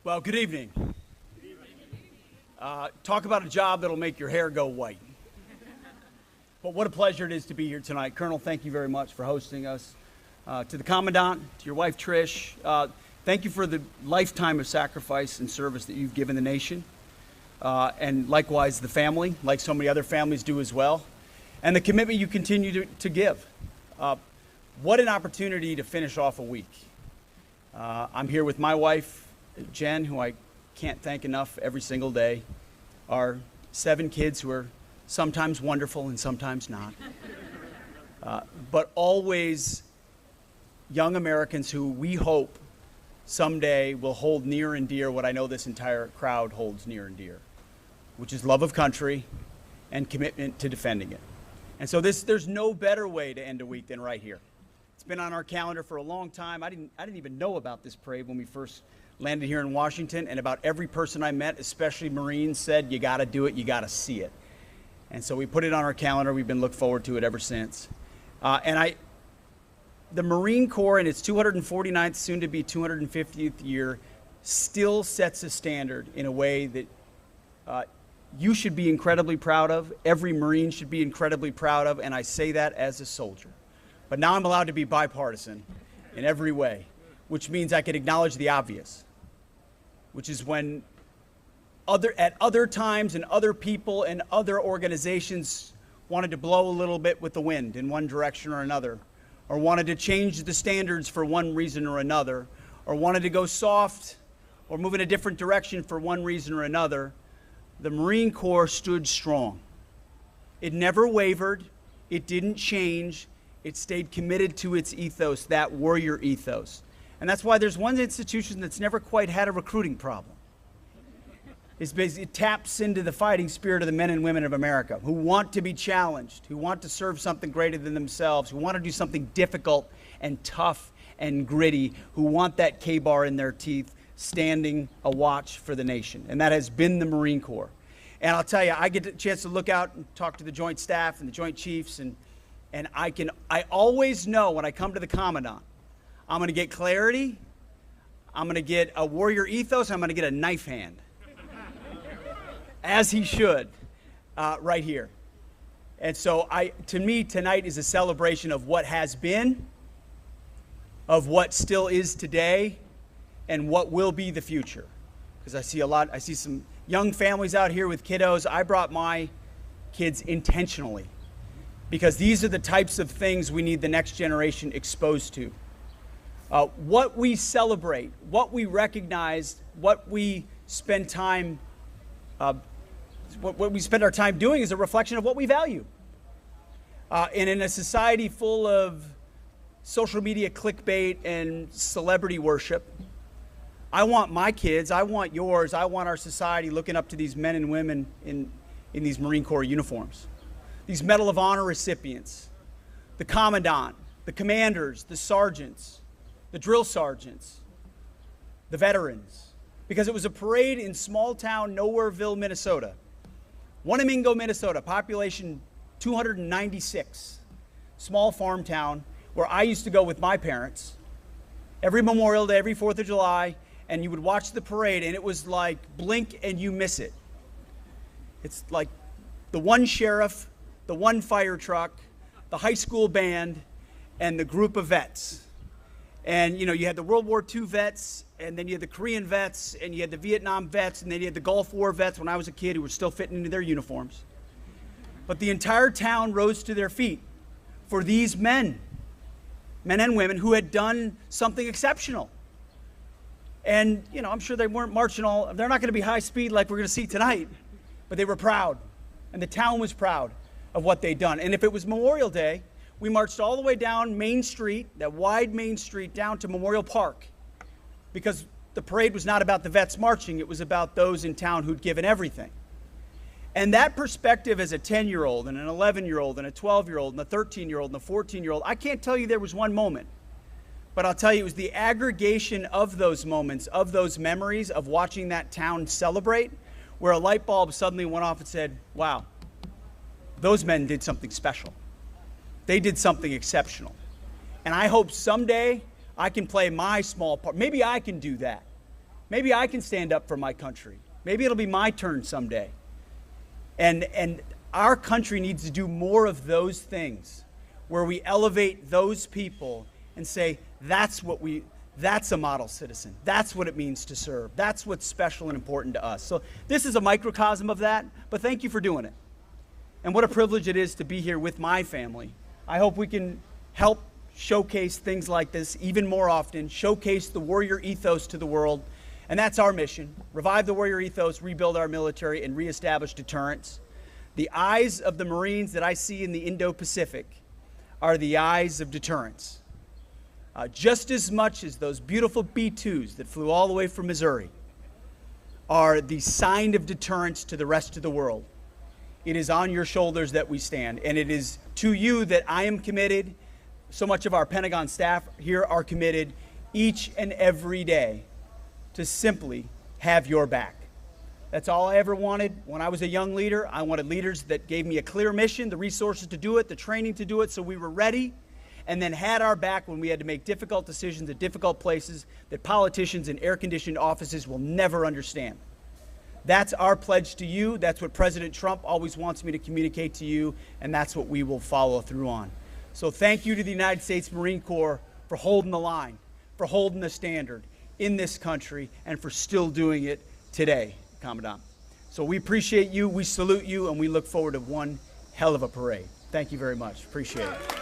Well, good evening. Talk about a job that'll make your hair go white. But what a pleasure it is to be here tonight. Colonel, thank you very much for hosting us. To the Commandant, to your wife, Trish, thank you for the lifetime of sacrifice and service that you've given the nation. And likewise, the family, like so many other families do as well. And the commitment you continue to give. What an opportunity to finish off a week. I'm here with my wife, Jen, who I can't thank enough every single day. Our 7 kids who are sometimes wonderful and sometimes not. But always young Americans who we hope someday will hold near and dear what I know this entire crowd holds near and dear, which is love of country and commitment to defending it. And so there's no better way to end a week than right here. It's been on our calendar for a long time. I didn't even know about this parade when we first landed here in Washington, and about every person I met, especially Marines, said, you gotta do it, you gotta see it. And so we put it on our calendar. We've been looking forward to it ever since. The Marine Corps in its 249th, soon to be 250th year, still sets a standard in a way that you should be incredibly proud of. Every Marine should be incredibly proud of, and I say that as a soldier. But now I'm allowed to be bipartisan in every way, which means I can acknowledge the obvious, which is when at other times and other people and other organizations wanted to blow a little bit with the wind in one direction or another, or wanted to change the standards for one reason or another, or wanted to go soft or move in a different direction for one reason or another, the Marine Corps stood strong. It never wavered. It didn't change. It stayed committed to its ethos, that warrior ethos. And that's why there's one institution that's never quite had a recruiting problem. It taps into the fighting spirit of the men and women of America who want to be challenged, who want to serve something greater than themselves, who want to do something difficult and tough and gritty, who want that K-bar in their teeth, standing a watch for the nation. And that has been the Marine Corps. And I'll tell you, I get a chance to look out and talk to the Joint Staff and the Joint Chiefs, and I always know when I come to the Commandant, I'm going to get clarity, I'm going to get a warrior ethos, I'm going to get a knife hand. As he should, right here. And so to me, tonight is a celebration of what has been, of what still is today, and what will be the future. Because I see some young families out here with kiddos. I brought my kids intentionally, because these are the types of things we need the next generation exposed to. What we celebrate, what we recognize, what we spend time, what we spend our time doing is a reflection of what we value. And in a society full of social media clickbait and celebrity worship, I want my kids, I want yours, I want our society looking up to these men and women in these Marine Corps uniforms. These Medal of Honor recipients, the Commandant, the commanders, the sergeants, the drill sergeants, the veterans. Because it was a parade in small town Nowhereville, Minnesota. Wanamingo, Minnesota, population 296. Small farm town where I used to go with my parents every Memorial Day, every 4th of July, and you would watch the parade, and it was like blink and you miss it. It's like the one sheriff, the one fire truck, the high school band, and the group of vets. And, you had the World War II vets, and then you had the Korean vets, and you had the Vietnam vets, and then you had the Gulf War vets when I was a kid who were still fitting into their uniforms. But the entire town rose to their feet for these men and women who had done something exceptional. And, I'm sure they weren't marching they're not going to be high speed like we're going to see tonight, but they were proud, and the town was proud of what they'd done. And if it was Memorial Day, we marched all the way down Main Street, that wide Main Street, down to Memorial Park, because the parade was not about the vets marching, it was about those in town who'd given everything. And that perspective as a 10-year-old and an 11-year-old and a 12-year-old and a 13-year-old and a 14-year-old, I can't tell you there was one moment, but I'll tell you it was the aggregation of those moments, of those memories of watching that town celebrate, where a light bulb suddenly went off and said, wow, those men did something special. They did something exceptional. And I hope someday I can play my small part. Maybe I can do that Maybe I can stand up for my country. Maybe it'll be my turn someday. And our country needs to do more of those things where we elevate those people and say, that's a model citizen. That's what it means to serve. That's what's special and important to us. So this is a microcosm of that, but thank you for doing it. And what a privilege it is to be here with my family. I hope we can help showcase things like this even more often, showcase the warrior ethos to the world. And that's our mission: revive the warrior ethos, rebuild our military, and reestablish deterrence. The eyes of the Marines that I see in the Indo-Pacific are the eyes of deterrence. Just as much as those beautiful B-2s that flew all the way from Missouri are the sign of deterrence to the rest of the world. It is on your shoulders that we stand, and it is to you that I am committed. So much of our Pentagon staff here are committed each and every day to simply have your back. That's all I ever wanted when I was a young leader. I wanted leaders that gave me a clear mission, the resources to do it, the training to do it, so we were ready, and then had our back when we had to make difficult decisions at difficult places that politicians in air-conditioned offices will never understand. That's our pledge to you. That's what President Trump always wants me to communicate to you, and that's what we will follow through on. So thank you to the United States Marine Corps for holding the line, for holding the standard in this country, and for still doing it today, Commandant. So we appreciate you, we salute you, and we look forward to one hell of a parade. Thank you very much. Appreciate it.